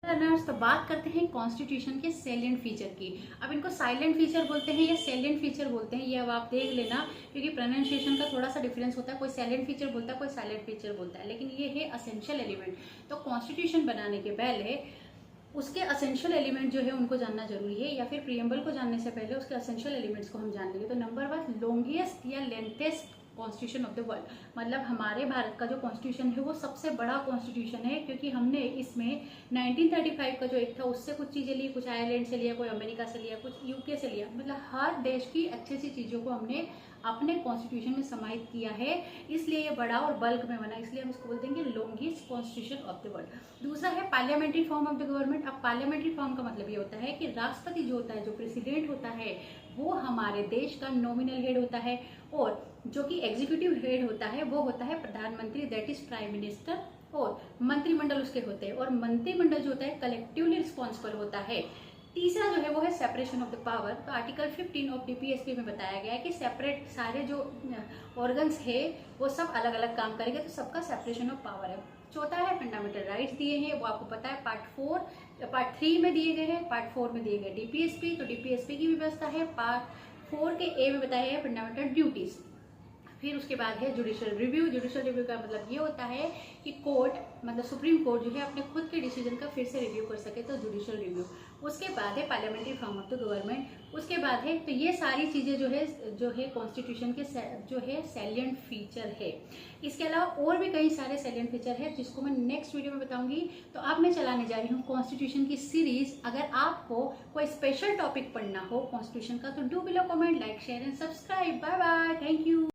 Learners, तो बात करते हैं कॉन्स्टिट्यूशन के सैलिएंट फीचर की। अब इनको साइलेंट फीचर बोलते हैं या सैलिएंट फीचर बोलते हैं, ये अब आप देख लेना, क्योंकि प्रोनाउंसिएशन का थोड़ा सा डिफरेंस होता है। कोई सैलिएंट फीचर बोलता है, कोई साइलेंट फीचर बोलता है, लेकिन ये है असेंशियल एलिमेंट। तो कॉन्स्टिट्यूशन बनाने के पहले उसके असेंशियल एलिमेंट जो है उनको जानना जरूरी है, या फिर प्रियम्बल को जानने से पहले उसके असेंशियल एलिमेंट्स को हम जान लेंगे। तो नंबर 1, लॉन्गेस्ट या लेंथेस्ट कॉन्स्टिट्यूशन ऑफ द वर्ल्ड, मतलब हमारे भारत का जो कॉन्स्टिट्यूशन है वो सबसे बड़ा कॉन्स्टिट्यूशन है, क्योंकि हमने इसमें 1935 का जो एक था उससे कुछ चीज़ें ली, कुछ आयरलैंड से लिया, कोई अमेरिका से लिया, कुछ यूके से लिया, मतलब हर देश की अच्छी अच्छी चीज़ों को हमने अपने कॉन्स्टिट्यूशन में समाहित किया है, इसलिए ये बड़ा और बल्क में बना, इसलिए हम इसको बोलते हैं कि longest constitution of the world. दूसरा है parliamentary form of the government. अब पार्लियामेंट्री फॉर्म का मतलब ये होता है कि राष्ट्रपति जो होता है, जो प्रेसिडेंट होता है, वो हमारे देश का नॉमिनल हेड होता है, और जो कि एग्जीक्यूटिव हेड होता है वो होता है प्रधानमंत्री, दैट इज प्राइम मिनिस्टर, और मंत्रिमंडल उसके होते हैं, और मंत्रिमंडल जो होता है कलेक्टिवली रिस्पॉन्सिबल होता है। तीसरा जो है वो है सेपरेशन ऑफ द पावर। तो आर्टिकल 15 ऑफ डीपीएसपी में बताया गया है कि सेपरेट सारे जो ऑर्गन्स है वो सब अलग अलग काम करेंगे, तो सबका सेपरेशन ऑफ पावर है। चौथा है फंडामेंटल राइट्स दिए हैं, वो आपको पता है पार्ट 3 में दिए गए हैं, पार्ट 4 में दिए गए डीपीएसपी। तो डीपीएसपी की व्यवस्था है, पार्ट 4 के ए में बताया है फंडामेंटल ड्यूटीज। फिर उसके बाद है जुडिशियल रिव्यू। जुडिशियल रिव्यू का मतलब ये होता है कि कोर्ट, मतलब सुप्रीम कोर्ट जो है अपने खुद के डिसीजन का फिर से रिव्यू कर सके, तो जुडिशियल रिव्यू। उसके बाद है parliamentary form of the government. उसके बाद है, तो ये सारी चीज़ें जो है कॉन्स्टिट्यूशन के जो है सैलिएंट फीचर है। इसके अलावा और भी कई सारे सैलिएंट फीचर है जिसको मैं नेक्स्ट वीडियो में बताऊंगी। तो अब मैं चलाने जा रही हूँ कॉन्स्टिट्यूशन की सीरीज। अगर आपको कोई स्पेशल टॉपिक पढ़ना हो कॉन्स्टिट्यूशन का, तो do below comment, like, share and subscribe. Bye bye, thank you.